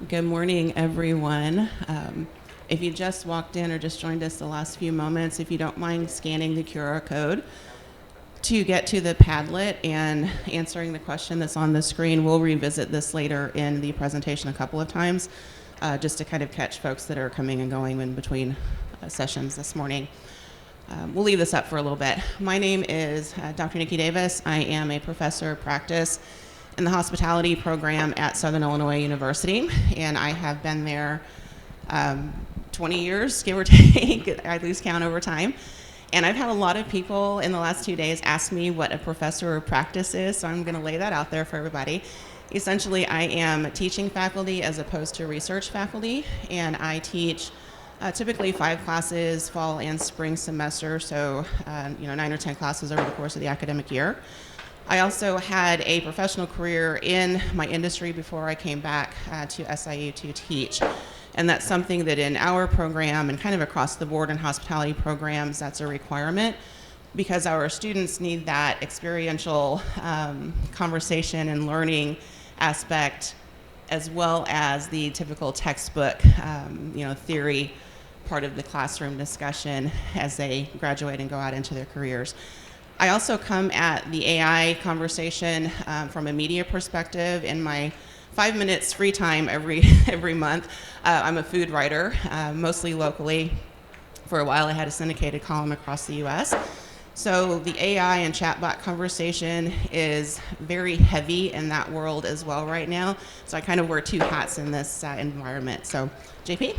Good morning, everyone. If you just walked in or just joined us the last few moments, if you don't mind scanning the QR code to get to the Padlet and answering the question that's on the screen, we'll revisit this later in the presentation a couple of times, just to kind of catch folks that are coming and going in between sessions this morning. We'll leave this up for a little bit. My name is Dr. Niki Davis. I am a professor of practice in the hospitality program at Southern Illinois University, and I have been there 20 years, give or take. I lose count over time. And I've had a lot of people in the last 2 days ask me what a professor of practice is, so I'm going to lay that out there for everybody. Essentially, I am teaching faculty as opposed to research faculty, and I teach typically 5 classes, fall and spring semester, so 9 or 10 classes over the course of the academic year. I also had a professional career in my industry before I came back to SIU to teach. And that's something that in our program and kind of across the board in hospitality programs, that's a requirement because our students need that experiential conversation and learning aspect as well as the typical textbook, theory part of the classroom discussion as they graduate and go out into their careers. I also come at the AI conversation from a media perspective in my 5 minutes free time every month. I'm a food writer, mostly locally. For a while, I had a syndicated column across the U.S. So the AI and chatbot conversation is very heavy in that world as well right now. So I kind of wear 2 hats in this environment. So, JP?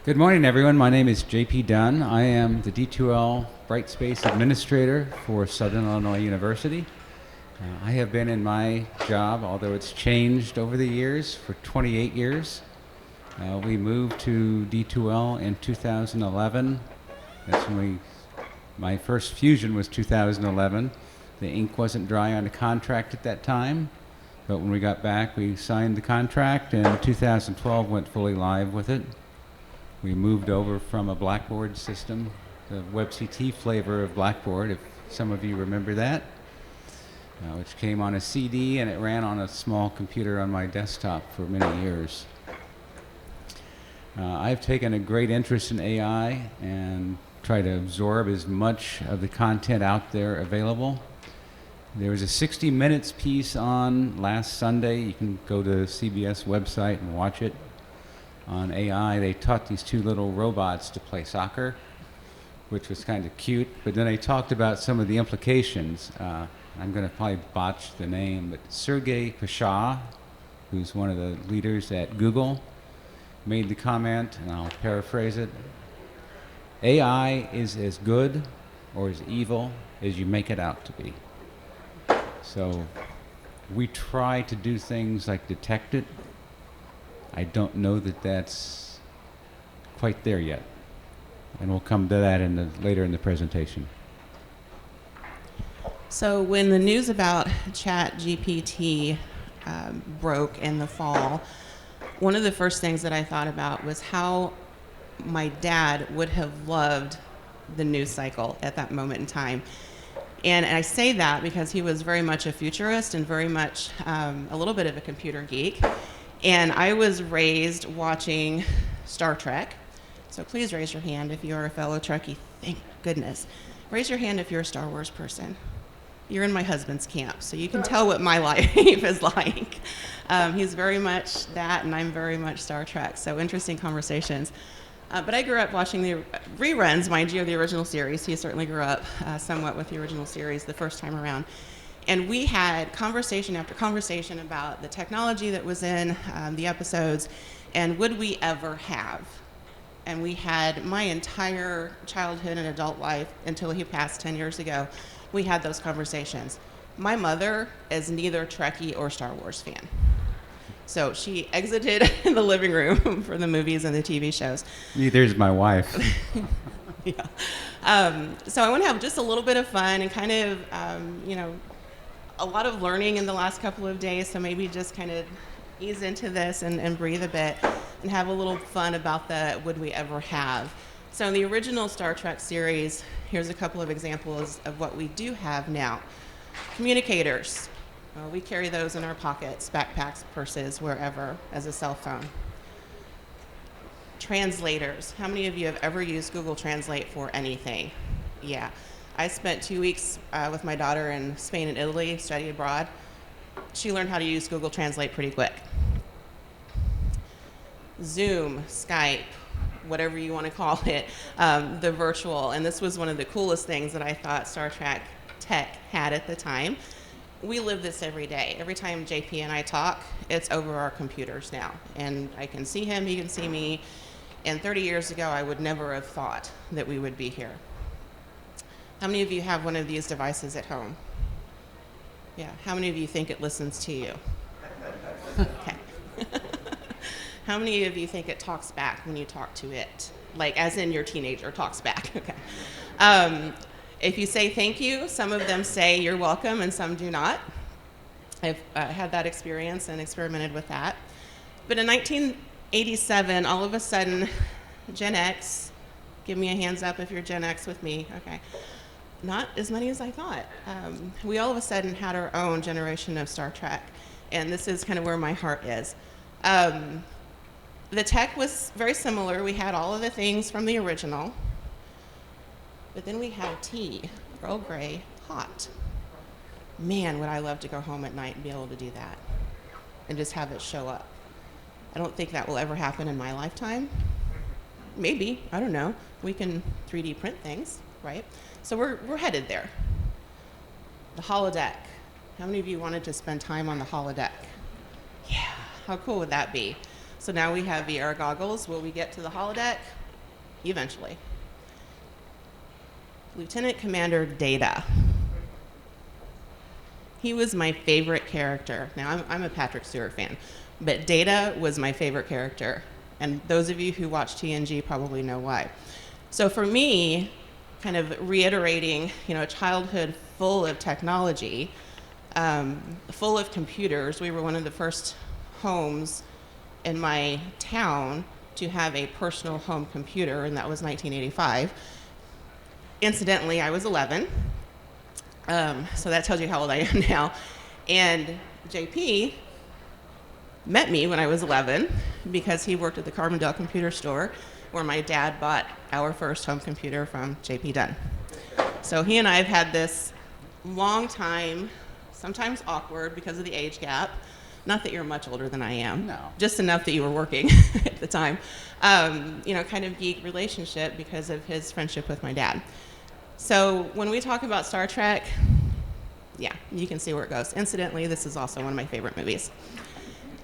Good morning, everyone. My name is JP Dunn. I am the D2L Brightspace Administrator for Southern Illinois University. I have been in my job, although it's changed over the years, for 28 years. We moved to D2L in 2011. That's when my first fusion was 2011. The ink wasn't dry on the contract at that time, but when we got back, we signed the contract, and 2012 went fully live with it. We moved over from a Blackboard system, the WebCT flavor of Blackboard, if some of you remember that, which came on a CD and it ran on a small computer on my desktop for many years. I've taken a great interest in AI and try to absorb as much of the content out there available. There was a 60 Minutes piece on last Sunday. You can go to the CBS website and watch it. On AI, they taught these 2 little robots to play soccer, which was kind of cute. But then they talked about some of the implications. I'm going to probably botch the name, but Sergey Pasha, who's one of the leaders at Google, made the comment, and I'll paraphrase it: AI is as good or as evil as you make it out to be. So we try to do things like detect it. I don't know that that's quite there yet, and we'll come to that later in the presentation. So when the news about ChatGPT broke in the fall, one of the first things that I thought about was how my dad would have loved the news cycle at that moment in time. And I say that because he was very much a futurist and very much a little bit of a computer geek. And I was raised watching Star Trek. So please raise your hand if you're a fellow Trekkie. Thank goodness. Raise your hand if you're a Star Wars person. You're in my husband's camp, so you can tell what my life is like. He's very much that, and I'm very much Star Trek. So interesting conversations. But I grew up watching the reruns, mind you, of the original series. He certainly grew up somewhat with the original series the first time around. And we had conversation after conversation about the technology that was in the episodes and would we ever have. And we had my entire childhood and adult life until he passed 10 years ago. We had those conversations. My mother is neither Trekkie or Star Wars fan. So she exited the living room for the movies and the TV shows. Neither is my wife. Yeah. So I want to have just a little bit of fun and kind of, a lot of learning in the last couple of days, so maybe just kind of ease into this and breathe a bit and have a little fun about the would we ever have. So in the original Star Trek series, here's a couple of examples of what we do have now. Communicators. Well, we carry those in our pockets, backpacks, purses, wherever, as a cell phone. Translators. How many of you have ever used Google Translate for anything? Yeah. I spent 2 weeks with my daughter in Spain and Italy, studied abroad. She learned how to use Google Translate pretty quick. Zoom, Skype, whatever you want to call it, the virtual. And this was one of the coolest things that I thought Star Trek Tech had at the time. We live this every day. Every time JP and I talk, it's over our computers now. And I can see him, he can see me. And 30 years ago, I would never have thought that we would be here. How many of you have one of these devices at home? Yeah. How many of you think it listens to you? Okay. How many of you think it talks back when you talk to it? Like, as in your teenager talks back. Okay. If you say thank you, some of them say you're welcome and some do not. I've had that experience and experimented with that. But in 1987, all of a sudden, Gen X, give me a hands up if you're Gen X with me, okay. Not as many as I thought. We all of a sudden had our own generation of Star Trek, and this is kind of where my heart is. The tech was very similar. We had all of the things from the original, but then we had tea, Earl Grey, hot. Man, would I love to go home at night and be able to do that and just have it show up. I don't think that will ever happen in my lifetime. Maybe, I don't know. We can 3D print things, right? So we're headed there. The holodeck. How many of you wanted to spend time on the holodeck? Yeah, how cool would that be? So now we have VR goggles. Will we get to the holodeck? Eventually. Lieutenant Commander Data. He was my favorite character. Now, I'm a Patrick Stewart fan, but Data was my favorite character. And those of you who watch TNG probably know why. So for me, kind of reiterating, a childhood full of technology, full of computers. We were one of the first homes in my town to have a personal home computer, and that was 1985. Incidentally, I was 11, so that tells you how old I am now. And JP met me when I was 11 because he worked at the Carbondale computer store where my dad bought our first home computer from JP Dunn. So he and I have had this long time, sometimes awkward because of the age gap. Not that you're much older than I am. No. Just enough that you were working at the time. Kind of geek relationship because of his friendship with my dad. So when we talk about Star Trek, yeah, you can see where it goes. Incidentally, this is also one of my favorite movies.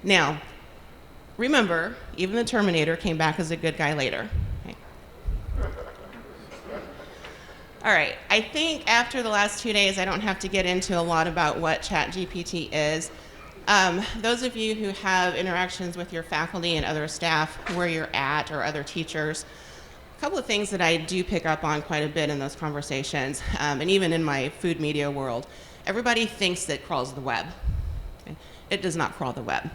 Now, remember, even the Terminator came back as a good guy later. Okay. All right, I think after the last 2 days, I don't have to get into a lot about what ChatGPT is. Those of you who have interactions with your faculty and other staff where you're at or other teachers, a couple of things that I do pick up on quite a bit in those conversations, and even in my food media world, everybody thinks that crawls the web. Okay? It does not crawl the web.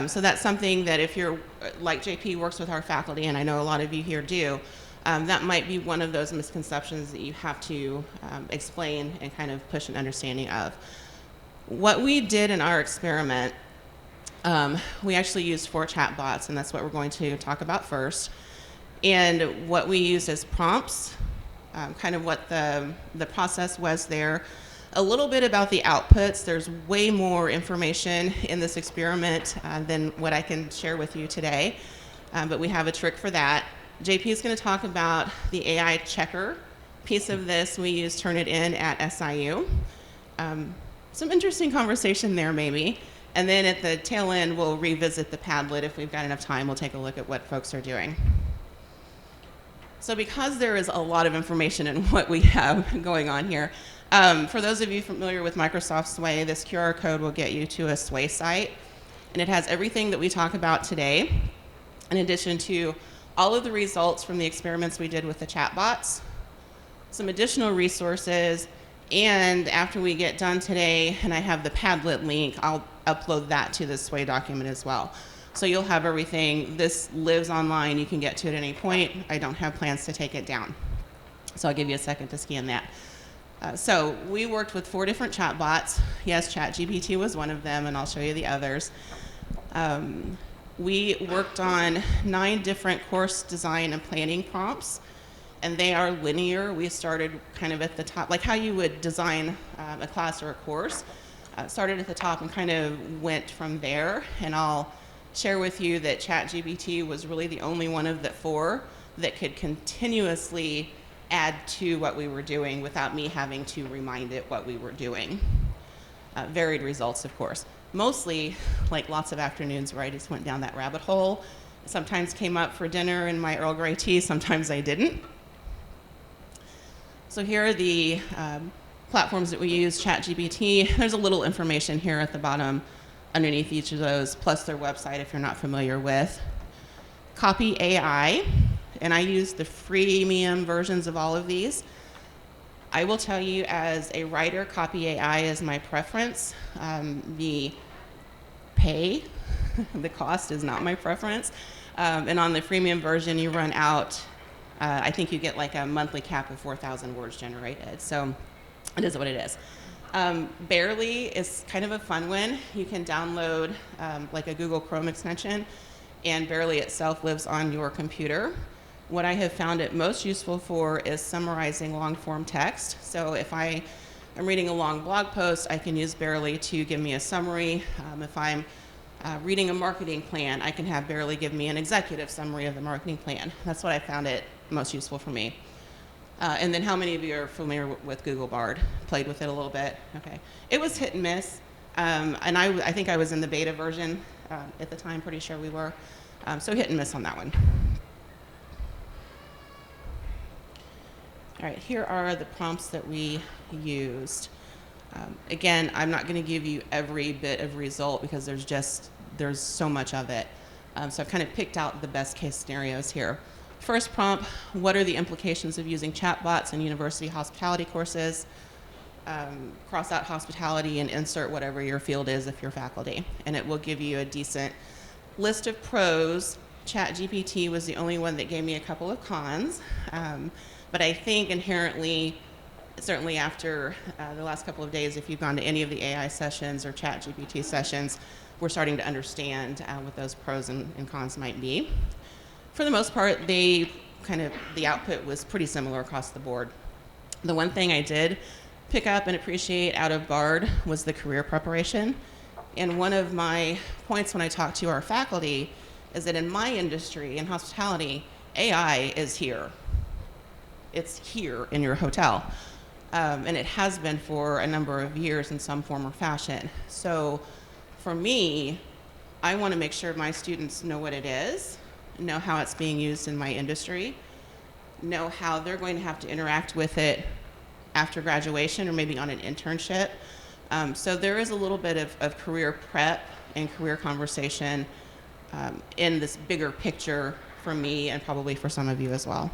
So that's something that if you're, like JP works with our faculty, and I know a lot of you here do, that might be one of those misconceptions that you have to explain and kind of push an understanding of. What we did in our experiment, we actually used 4 chatbots, and that's what we're going to talk about first. And what we used as prompts, kind of what the process was there. A little bit about the outputs. There's way more information in this experiment than what I can share with you today, but we have a trick for that. JP is going to talk about the AI checker piece of this. We use Turnitin at SIU. Some interesting conversation there, maybe. And then at the tail end, we'll revisit the Padlet. If we've got enough time, we'll take a look at what folks are doing. So because there is a lot of information in what we have going on here, for those of you familiar with Microsoft Sway, this QR code will get you to a Sway site. And it has everything that we talk about today, in addition to all of the results from the experiments we did with the chatbots, some additional resources, and after we get done today, and I have the Padlet link, I'll upload that to the Sway document as well. So you'll have everything. This lives online. You can get to it at any point. I don't have plans to take it down. So I'll give you a second to scan that. So we worked with 4 different chatbots. Yes, ChatGPT was one of them, and I'll show you the others. We worked on 9 different course design and planning prompts, and they are linear. We started kind of at the top, like how you would design a class or a course. Started at the top and kind of went from there, and I'll share with you that ChatGPT was really the only one of the 4 that could continuously add to what we were doing without me having to remind it what we were doing. Varied results, of course. Mostly, like lots of afternoons where I just went down that rabbit hole. Sometimes came up for dinner in my Earl Grey tea, sometimes I didn't. So here are the platforms that we use, ChatGPT. There's a little information here at the bottom underneath each of those, plus their website if you're not familiar with. Copy AI, and I use the freemium versions of all of these. I will tell you, as a writer, Copy AI is my preference. The pay, the cost is not my preference. And on the freemium version, you run out, I think you get like a monthly cap of 4,000 words generated. So it is what it is. Barely is kind of a fun one. You can download like a Google Chrome extension, and Barely itself lives on your computer. What I have found it most useful for is summarizing long-form text. So if I am reading a long blog post, I can use Barely to give me a summary. If I'm reading a marketing plan, I can have Barely give me an executive summary of the marketing plan. That's what I found it most useful for me. And then how many of you are familiar with Google Bard? Played with it a little bit? Okay. It was hit and miss. And I think I was in the beta version at the time, pretty sure we were. So hit and miss on that one. All right, here are the prompts that we used. Again, I'm not going to give you every bit of result because there's so much of it. So I've kind of picked out the best case scenarios here. First prompt, what are the implications of using chatbots in university hospitality courses? Cross out hospitality and insert whatever your field is if you're faculty. And it will give you a decent list of pros. ChatGPT was the only one that gave me a couple of cons. But I think inherently, certainly after the last couple of days, if you've gone to any of the AI sessions or ChatGPT sessions, we're starting to understand what those pros and cons might be. For the most part, the output was pretty similar across the board. The one thing I did pick up and appreciate out of Bard was the career preparation. And one of my points when I talk to our faculty is that in my industry, in hospitality, AI is here. It's here in your hotel. And it has been for a number of years in some form or fashion. So for me, I want to make sure my students know what it is, know how it's being used in my industry, know how they're going to have to interact with it after graduation or maybe on an internship. So there is a little bit of career prep and career conversation in this bigger picture for me and probably for some of you as well.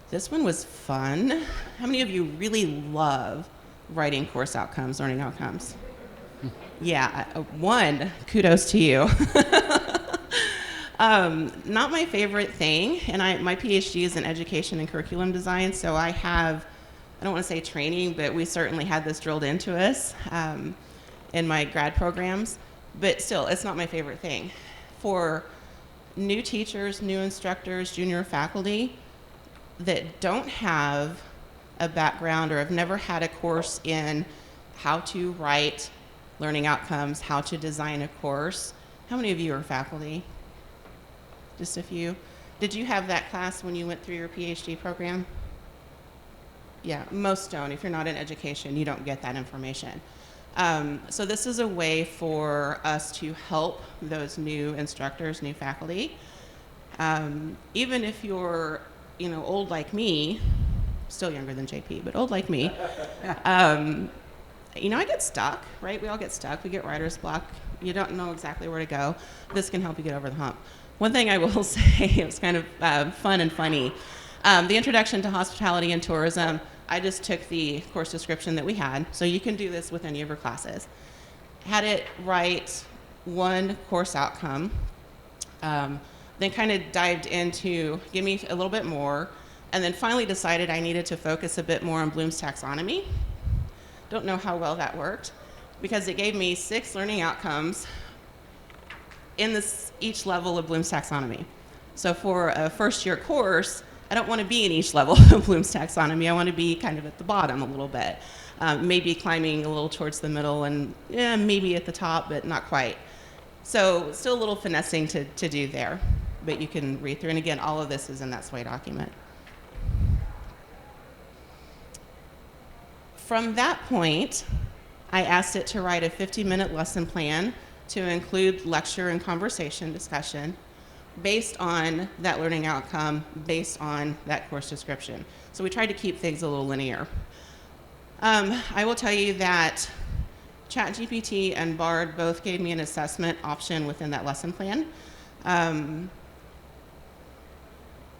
This one was fun. How many of you really love writing course outcomes, learning outcomes? Yeah, one, kudos to you. Not my favorite thing, and my PhD is in education and curriculum design, so I don't want to say training, but we certainly had this drilled into us in my grad programs, but still, it's not my favorite thing. For new teachers, new instructors, junior faculty that don't have a background or have never had a course in how to write learning outcomes, how to design a course. How many of you are faculty? Just a few. Did you have that class when you went through your PhD program? Yeah, most don't. If you're not in education, you don't get that information. So this is a way for us to help those new instructors, new faculty. Even if you're old like me, still younger than JP, but old like me, I get stuck, right? We all get stuck. We get writer's block. You don't know exactly where to go. This can help you get over the hump. One thing I will say, it was kind of fun and funny. The introduction to hospitality and tourism, I just took the course description that we had, so you can do this with any of your classes. Had it write one course outcome, then kind of dived into, give me a little bit more, And then finally decided I needed to focus a bit more on Bloom's taxonomy. Don't know how well that worked, because it gave me 6 learning outcomes in each level of Bloom's taxonomy. So for a first-year course, I don't want to be in each level of Bloom's taxonomy. I want to be kind of at the bottom a little bit, maybe climbing a little towards the middle, and maybe at the top, but not quite. So still a little finessing to do there, but you can read through. And again, all of this is in that SWAY document. From that point, I asked it to write a 50-minute lesson plan to include lecture and conversation discussion based on that learning outcome, based on that course description. So we tried to keep things a little linear. I will tell you that ChatGPT and Bard both gave me an assessment option within that lesson plan.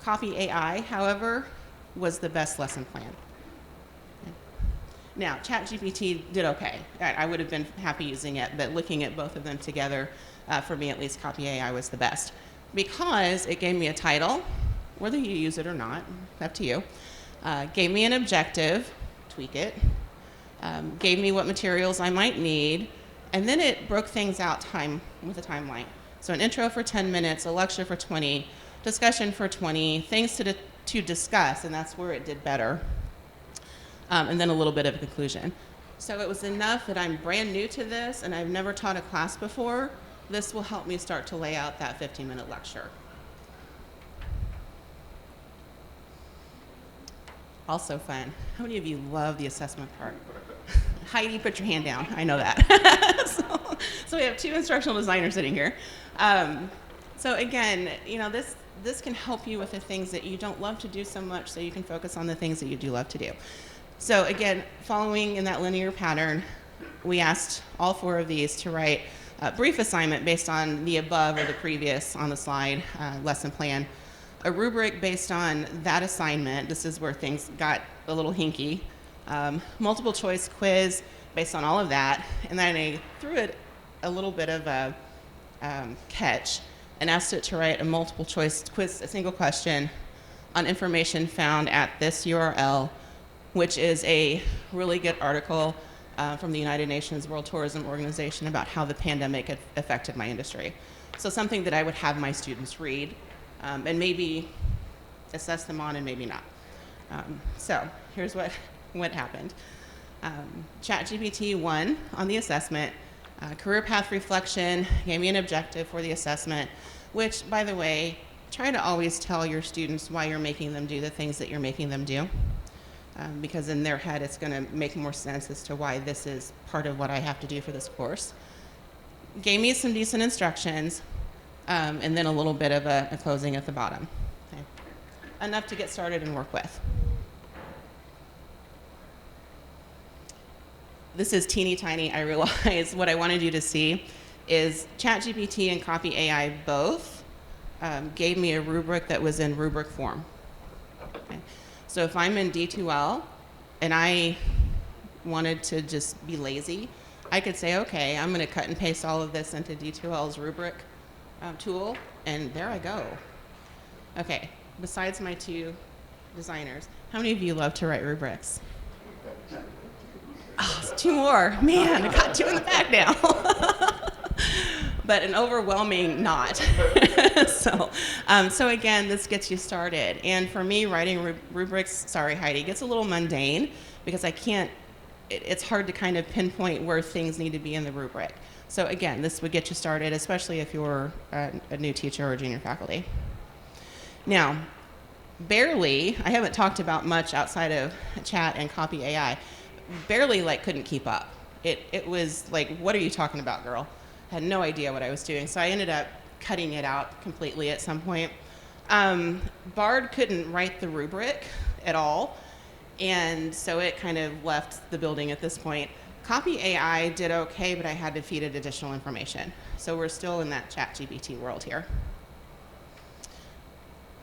Copy AI, however, was the best lesson plan. Now, ChatGPT did okay. I would have been happy using it, but looking at both of them together, for me at least, Copy AI was the best. Because it gave me a title, whether you use it or not, up to you. Gave me an objective, tweak it. Gave me what materials I might need, and then it broke things out with a timeline. So an intro for 10 minutes, a lecture for 20, discussion for 20, things to discuss, and that's where it did better. And then a little bit of a conclusion. So it was enough that I'm brand new to this and I've never taught a class before. This will help me start to lay out that 15-minute lecture. Also fun. How many of you love the assessment part? Heidi, put your hand down. I know that. So we have 2 instructional designers sitting here. So again, this can help you with the things that you don't love to do so much, so you can focus on the things that you do love to do. So again, following in that linear pattern, we asked all 4 of these to write a brief assignment based on the above or the previous on the slide lesson plan, a rubric based on that assignment. This is where things got a little hinky. Multiple choice quiz based on all of that, and then I threw it a little bit of a catch and asked it to write a multiple choice quiz, a single question on information found at this URL, which is a really good article from the United Nations World Tourism Organization about how the pandemic had affected my industry. So something that I would have my students read and maybe assess them on and maybe not. So here's what happened. ChatGPT won on the assessment. Career path reflection gave me an objective for the assessment, which, by the way, try to always tell your students why you're making them do the things that you're making them do. Because in their head, it's going to make more sense as to why this is part of what I have to do for this course. Gave me some decent instructions, and then a little bit of a closing at the bottom. Okay. Enough to get started and work with. This is teeny tiny, I realize. What I wanted you to see is ChatGPT and Copy AI both gave me a rubric that was in rubric form. Okay. So if I'm in D2L and I wanted to just be lazy, I could say, okay, I'm going to cut and paste all of this into D2L's rubric tool, and there I go. Okay, besides my 2 designers, how many of you love to write rubrics? Oh, it's 2 more. Man, I got 2 in the back now. But an overwhelming not. So again, this gets you started. And for me, writing rubrics, sorry, Heidi, gets a little mundane because it's hard to kind of pinpoint where things need to be in the rubric. So again, this would get you started, especially if you're a new teacher or junior faculty. Now, barely, I haven't talked about much outside of chat and Copy AI, barely couldn't keep up. It was like, what are you talking about, girl? Had no idea what I was doing. So I ended up cutting it out completely at some point. Bard couldn't write the rubric at all, and so it kind of left the building at this point. Copy AI did okay, but I had to feed it additional information. So we're still in that ChatGPT world here.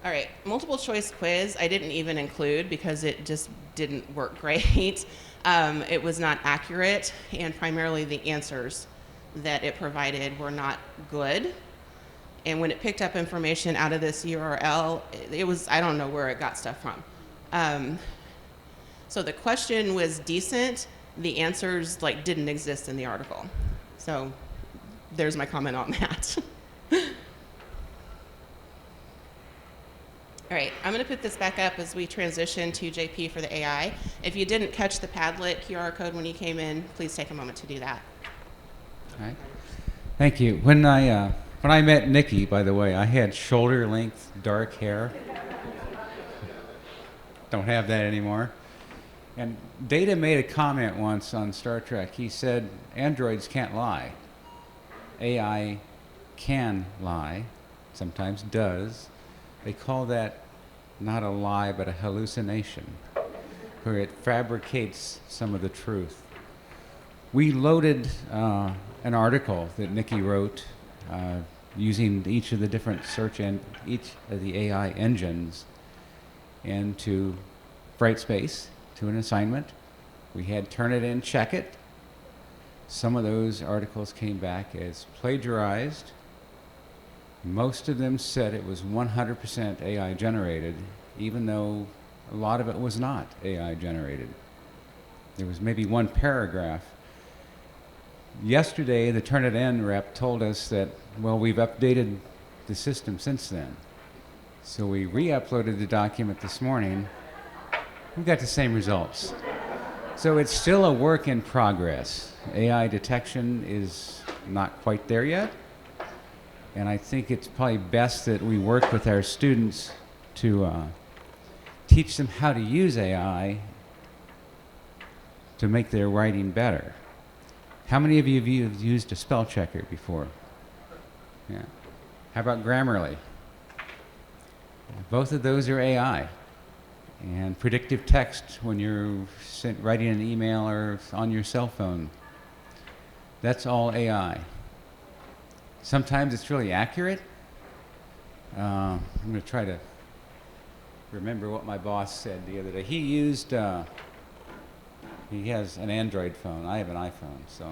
All right, multiple choice quiz I didn't even include because it just didn't work great. It was not accurate, and primarily the answers that it provided were not good. And when it picked up information out of this URL, I don't know where it got stuff from. So the question was decent. The answers like didn't exist in the article. So there's my comment on that. All right, I'm going to put this back up as we transition to JP for the AI. If you didn't catch the Padlet QR code when you came in, please take a moment to do that. All right. Thank you. When I met Niki, by the way, I had shoulder-length dark hair. Don't have that anymore. And Data made a comment once on Star Trek. He said, androids can't lie. AI can lie, sometimes does. They call that not a lie, but a hallucination, where it fabricates some of the truth. We loaded an article that Niki wrote using each of the different each of the AI engines into Brightspace to an assignment. We had Turnitin check it. Some of those articles came back as plagiarized. Most of them said it was 100% AI generated, even though a lot of it was not AI generated. There was maybe one paragraph. Yesterday, the Turnitin rep told us that, well, we've updated the system since then. So we re-uploaded the document this morning. We got the same results. So it's still a work in progress. AI detection is not quite there yet. And I think it's probably best that we work with our students to teach them how to use AI to make their writing better. How many of you have used a spell checker before? Yeah. How about Grammarly? Both of those are AI. And predictive text when you're writing an email or on your cell phone, that's all AI. Sometimes it's really accurate. I'm going to try to remember what my boss said the other day. He has an Android phone. I have an iPhone, so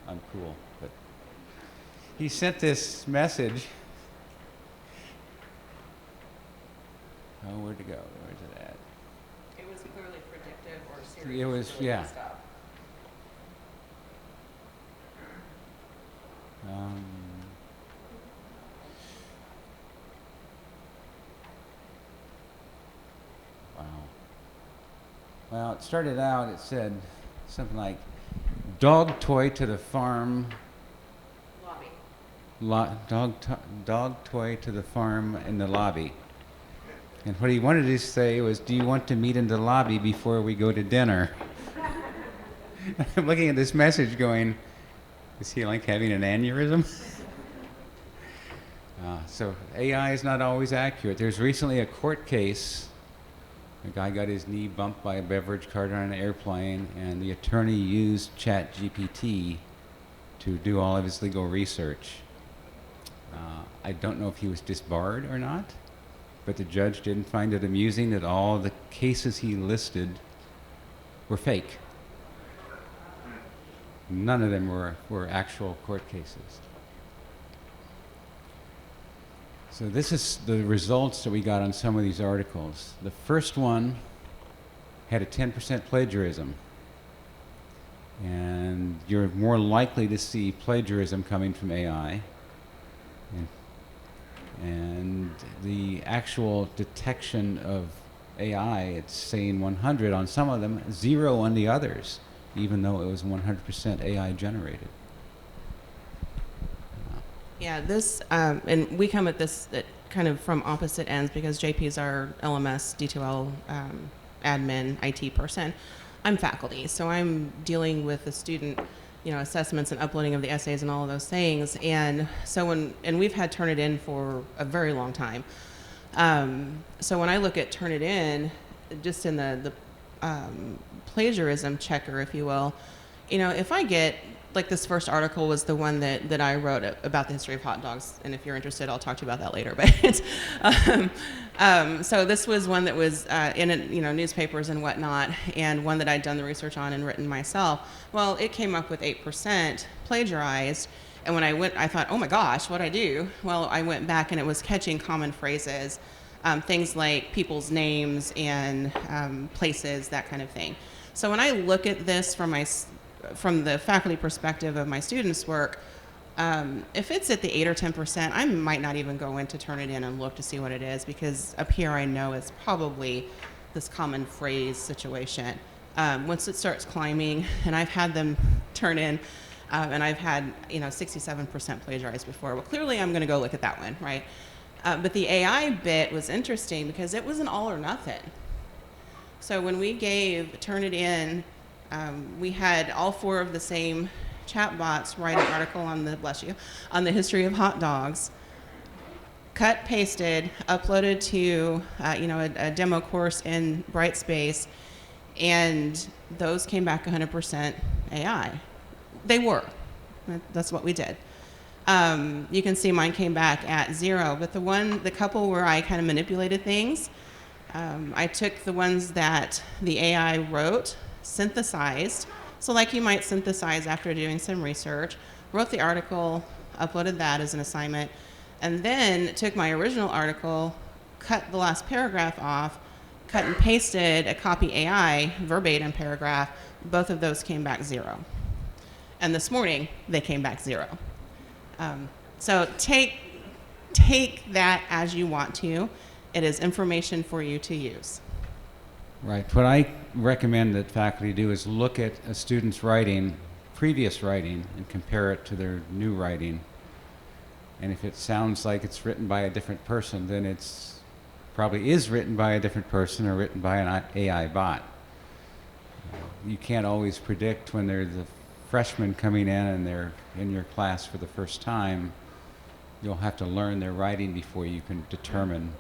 I'm cool. But he sent this message. Oh, where'd it go? Where's it at? It was clearly predictive or serious. It was, yeah. Wow. Well, it started out, it said something like, dog toy to the farm. Lobby. Dog toy to the farm in the lobby. And what he wanted to say was, do you want to meet in the lobby before we go to dinner? I'm looking at this message going, is he like having an aneurysm? So AI is not always accurate. There's recently a court case. A guy got his knee bumped by a beverage cart on an airplane, and the attorney used ChatGPT to do all of his legal research. I don't know if he was disbarred or not, but the judge didn't find it amusing that all the cases he listed were fake. None of them were actual court cases. So this is the results that we got on some of these articles. The first one had a 10% plagiarism. And you're more likely to see plagiarism coming from AI. And the actual detection of AI, it's saying 100 on some of them, 0 on the others, even though it was 100% AI generated. Yeah, this, and we come at this kind of from opposite ends because JP's our LMS, D2L admin, IT person. I'm faculty, so I'm dealing with the student, assessments and uploading of the essays and all of those things. And so and we've had Turnitin for a very long time. So when I look at Turnitin, just in the plagiarism checker, if you will, if I get, like this first article was the one that I wrote about the history of hot dogs, and if you're interested, I'll talk to you about that later. But so this was one that was in newspapers and whatnot, and one that I'd done the research on and written myself. Well, it came up with 8% plagiarized, and when I thought, oh my gosh, what'd I do? Well, I went back and it was catching common phrases things like people's names and places, that kind of thing. So when I look at this from the faculty perspective of my students' work, if it's at the 8 or 10%, I might not even go in to turn it in and look to see what it is, because up here I know it's probably this common phrase situation. Once it starts climbing, and I've had them turn in, and I've had 67% plagiarized before. Well, clearly I'm going to go look at that one, right? But the AI bit was interesting because it was an all or nothing. So when we gave turn it in, we had all 4 of the same chatbots write an article on the history of hot dogs, cut, pasted, uploaded to a demo course in Brightspace, and those came back 100% AI. They were. That's what we did. You can see mine came back at 0, but the couple where I kind of manipulated things, I took the ones that the AI wrote, synthesized, so like you might synthesize after doing some research, wrote the article, uploaded that as an assignment, and then took my original article, cut the last paragraph off, cut and pasted a copy AI verbatim paragraph. Both of those came back 0. And this morning, they came back 0. So take that as you want to. It is information for you to use. Right. What I recommend that faculty do is look at a student's writing, previous writing, and compare it to their new writing. And if it sounds like it's written by a different person, then it's probably is written by a different person or written by an AI bot. You can't always predict when there's a freshman coming in and they're in your class for the first time. You'll have to learn their writing before you can determine.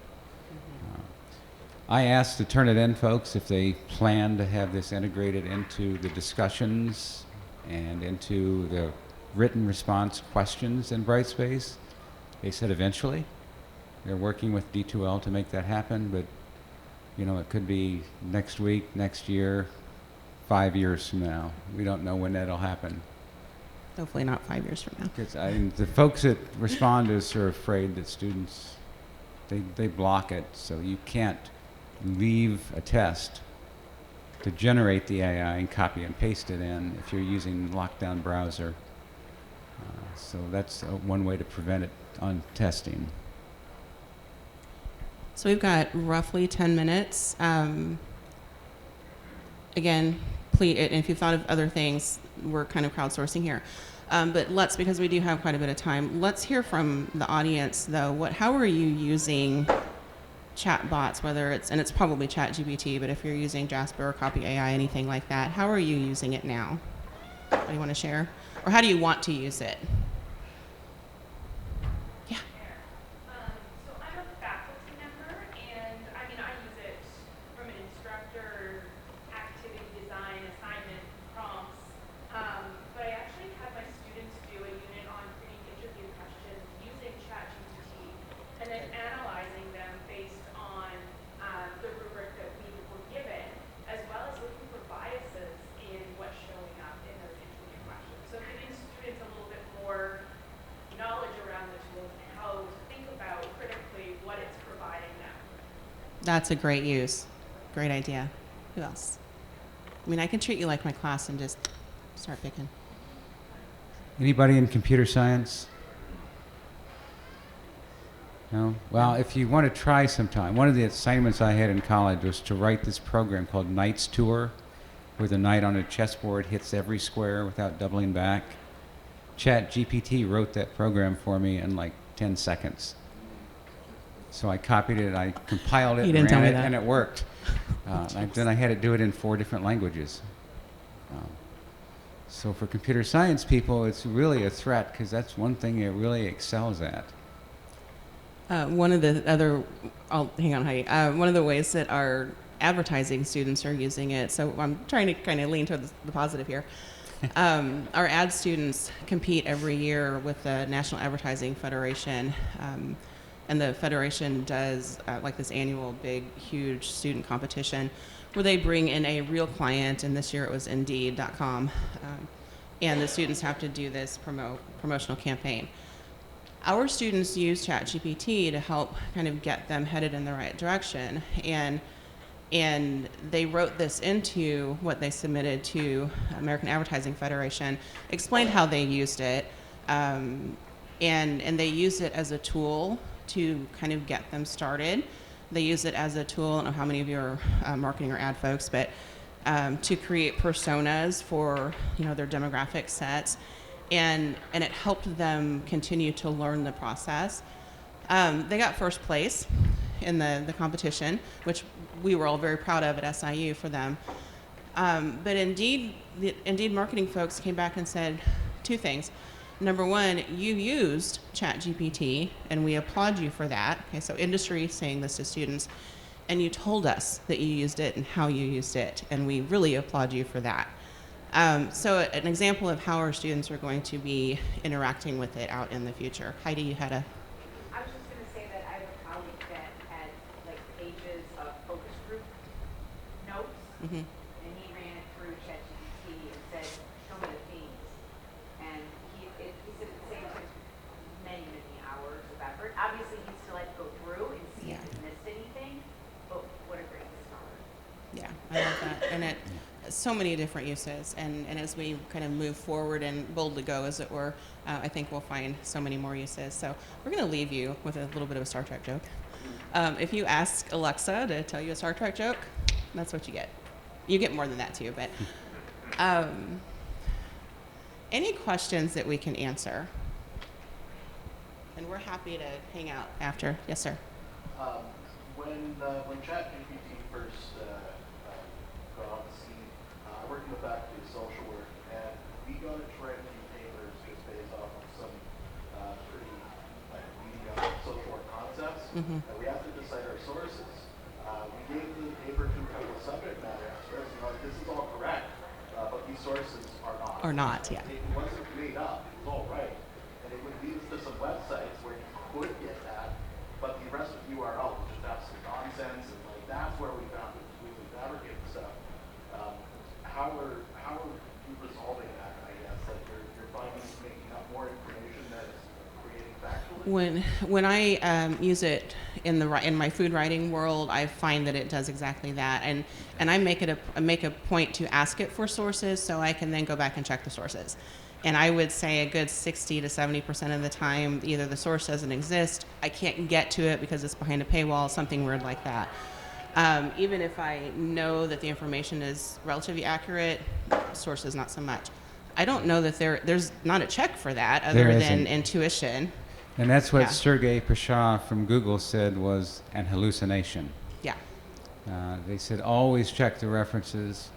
I asked the Turnitin folks if they plan to have this integrated into the discussions and into the written response questions in Brightspace. They said eventually. They're working with D2L to make that happen, but it could be next week, next year, 5 years from now. We don't know when that'll happen. Hopefully not 5 years from now. Because the folks that responders are afraid that students, they block it, so you can't leave a test to generate the AI and copy and paste it in if you're using lockdown browser. So that's one way to prevent it on testing. So we've got roughly 10 minutes. Again, please, and if you've thought of other things, we're kind of crowdsourcing here. But because we do have quite a bit of time, let's hear from the audience, though. How are you using chatbots, and it's probably ChatGPT, but if you're using Jasper or Copy AI, anything like that, how are you using it now? What do you want to share? Or how do you want to use it? Yeah. So I'm a faculty member, and I use it from an instructor, activity design, assignment, prompts, but I actually had my students do a unit on creating interview questions using ChatGPT and then analyzing them based on the rubric that we were given, as well as looking for biases in what's showing up in those interview questions. So giving students a little bit more knowledge around the tool and how to think about critically what it's providing them. That's a great use. Great idea. Who else? I can treat you like my class and just start picking. Anybody in computer science? No? Well, if you want to try sometime, one of the assignments I had in college was to write this program called Knight's Tour, where the knight on a chessboard hits every square without doubling back. ChatGPT wrote that program for me in like 10 seconds. So I copied it, I compiled it, and ran it, and it worked. Then I had to do it in 4 different languages. So for computer science people, it's really a threat, because that's one thing it really excels at. One of the other, hang on, Heidi. One of the ways that our advertising students are using it, so I'm trying to kind of lean toward the positive here. Our ad students compete every year with the National Advertising Federation, and the Federation does like this annual big, huge student competition where they bring in a real client, and this year it was Indeed.com, and the students have to do this promotional campaign. our students use ChatGPT to help kind of get them headed in the right direction. And they wrote this into what they submitted to American Advertising Federation, explained how they used it, and they use it as a tool to kind of get them started. They use it as a tool. I don't know how many of you are marketing or ad folks, but to create personas for their demographic sets, and it helped them continue to learn the process. They got first place in the competition, which we were all very proud of at SIU for them. But Indeed marketing folks came back and said two things. Number one, you used ChatGPT, and we applaud you for that. Okay, so industry saying this to students, and you told us that you used it and how you used it, and we really applaud you for that. So an example of how our students are going to be interacting with it out in the future. Heidi, you had a... I was just going to say that I have a colleague that had like pages of focus group notes, Mhm. and he ran it through ChatGPT and said, "Show me the themes." And he said it saved him many hours of effort. Obviously, he still had to go through and see if he missed anything, but what a great start. Yeah, I love that. And it so many different uses. And as we kind of move forward and boldly go, as it were, I think we'll find so many more uses. So we're going to leave you with a little bit of a Star Trek joke. If you ask Alexa to tell you a Star Trek joke, that's what you get. You get more than that too, but any questions that we can answer? And we're happy to hang out after. Yes, sir. When ChatGPT first got on the scene, I worked in the faculty of social work, and we got it to write a few papers just based off of some pretty leading social work concepts. Mm-hmm. And we have to decide our sources. We gave the paper to a couple of subject matter experts, and like, this is all correct, but these sources are not. Or not, yeah. It wasn't made up. It was all right. And it would lead us to some websites where you could get that, but the rest of the URL was just absolute nonsense, and like that's where we found it completely fabricated stuff. How are you resolving that? I guess that you're finding making up more information that's creating factually. When I use it in my food writing world, I find that it does exactly that, and I make a point to ask it for sources so I can then go back and check the sources. And I would say a good 60 to 70% of the time, either the source doesn't exist, I can't get to it because it's behind a paywall, something weird like that. Even if I know that the information is relatively accurate, sources not so much. I don't know that there's not a check for that other There than isn't. intuition. And that's what Yeah. Sergey Pasha from Google said was an hallucination. Yeah. They said always check the references.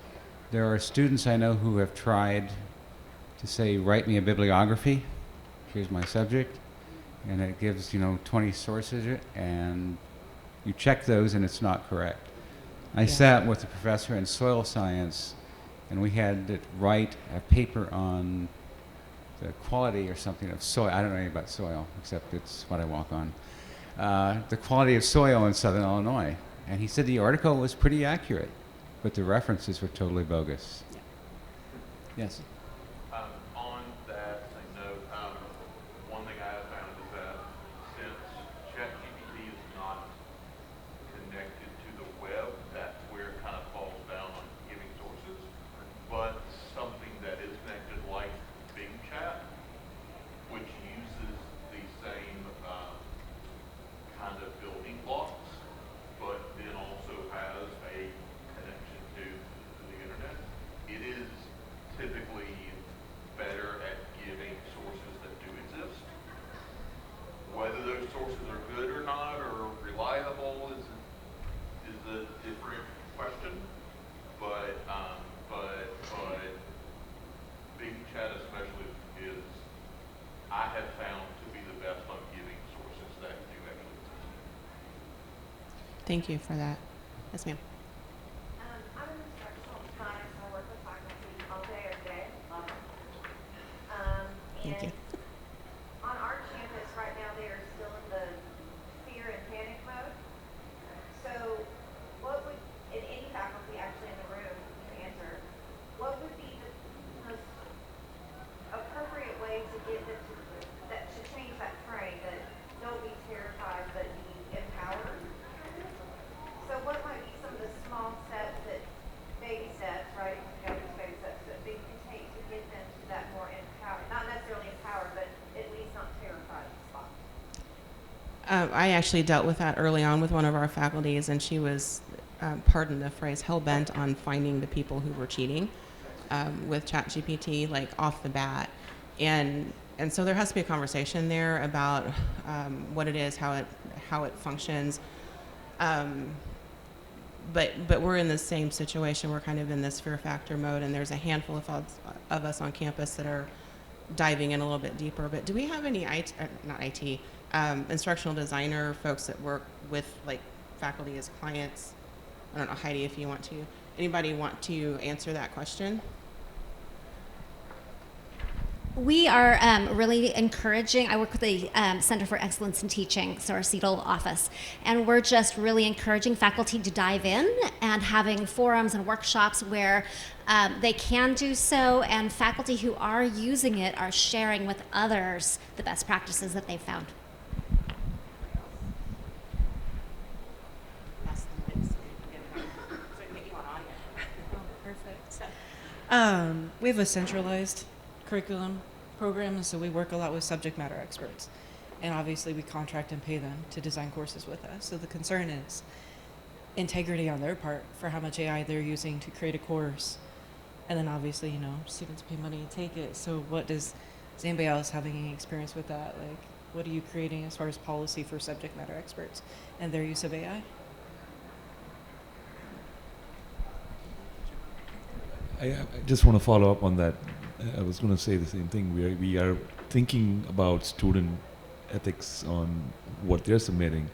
There are students I know who have tried to say, write me a bibliography. Here's my subject. And it gives, 20 sources, and you check those and it's not correct. I Yeah. sat with a professor in soil science, and we had to write a paper on the quality or something of soil. I don't know anything about soil, except it's what I walk on. The quality of soil in southern Illinois. And he said the article was pretty accurate, but the references were totally bogus. Yes? On that same note, one thing I have found is that since ChatGPT is not connected to the web, that's where it kind of falls down on giving sources. But something that is connected, like Bing Chat, which uses the same kind of building blocks, but then also has a connection to the internet, it is typically better at giving sources that do exist. Whether those sources are good or not, or reliable, is a different question. But Big Chat especially is, I have found to be the best on giving sources that do actually exist. Thank you for that. Yes, ma'am. I'm an instructional photonics. I work with faculty all day, every day. Love it. Thank you. On our campus right now, they are still in the fear and panic mode. So what would, and any faculty actually in the room can answer, what would be the most appropriate way to get them to change that frame? I actually dealt with that early on with one of our faculties, and she was, pardon the phrase, hell-bent on finding the people who were cheating with ChatGPT, like off the bat. And so there has to be a conversation there about what it is, how it functions. But we're in the same situation. We're kind of in this fear factor mode, and there's a handful of us on campus that are diving in a little bit deeper. But do we have any instructional designer folks that work with like faculty as clients? I don't know, Heidi, if you want to. Anybody want to answer that question? We are really encouraging. I work with the Center for Excellence in Teaching, so our Seattle office, and we're just really encouraging faculty to dive in and having forums and workshops where they can do so, and faculty who are using it are sharing with others the best practices that they've found. We have a centralized curriculum program, so we work a lot with subject matter experts. And obviously we contract and pay them to design courses with us. So the concern is integrity on their part for how much AI they're using to create a course. And then obviously, you know, students pay money to take it. So is anybody else having any experience with that? Like, what are you creating as far as policy for subject matter experts and their use of AI? I just want to follow up on that. I was going to say the same thing. We are thinking about student ethics on what they're submitting.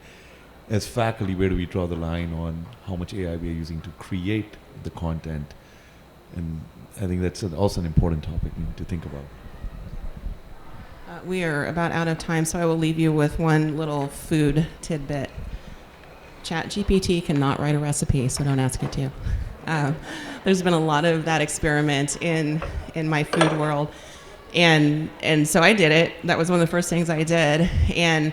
As faculty, where do we draw the line on how much AI we are using to create the content? And I think that's also an important topic to think about. We are about out of time, so I will leave you with one little food tidbit. ChatGPT cannot write a recipe, so don't ask it to. There's been a lot of that experiment in my food world, and so I did it. That was one of the first things I did, and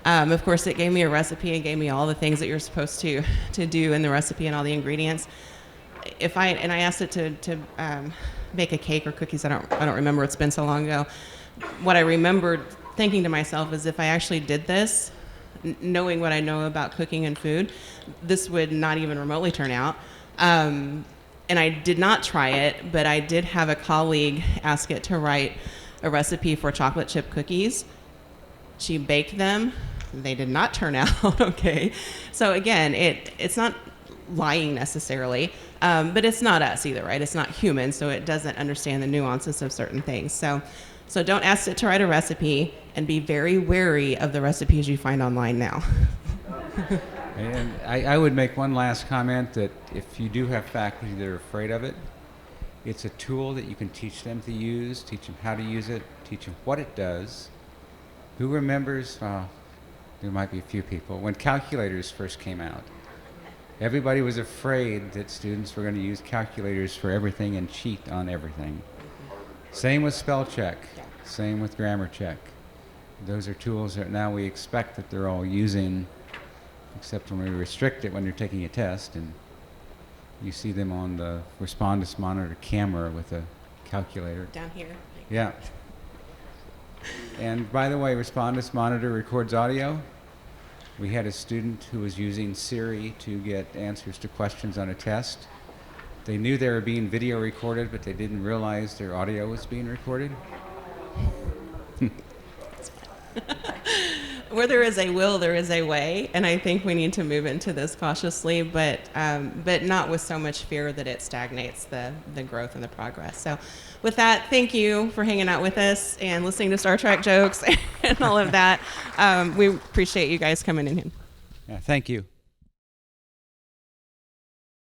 of course it gave me a recipe and gave me all the things that you're supposed to do in the recipe and all the ingredients. I asked it to bake a cake or cookies. I don't remember. It's been so long ago. What I remembered thinking to myself is, if I actually did this, knowing what I know about cooking and food, this would not even remotely turn out. And I did not try it, but I did have a colleague ask it to write a recipe for chocolate chip cookies. She baked them. They did not turn out okay. So again, it's not lying necessarily, but it's not us either, right? It's not human, so it doesn't understand the nuances of certain things. So don't ask it to write a recipe, and be very wary of the recipes you find online now. And I would make one last comment, that if you do have faculty that are afraid of it, it's a tool that you can teach them to use, teach them how to use it, teach them what it does. Who remembers, there might be a few people, when calculators first came out, everybody was afraid that students were going to use calculators for everything and cheat on everything. Same with spell check, same with grammar check. Those are tools that now we expect that they're all using, except when we restrict it when you're taking a test, and you see them on the Respondus monitor camera with a calculator. Down here. Yeah. And by the way, Respondus monitor records audio. We had a student who was using Siri to get answers to questions on a test. They knew they were being video recorded, but they didn't realize their audio was being recorded. Where there is a will, there is a way, and I think we need to move into this cautiously, but not with so much fear that it stagnates the growth and the progress. So with that, thank you for hanging out with us and listening to Star Trek jokes and all of that. We appreciate you guys coming in here. Yeah, thank you.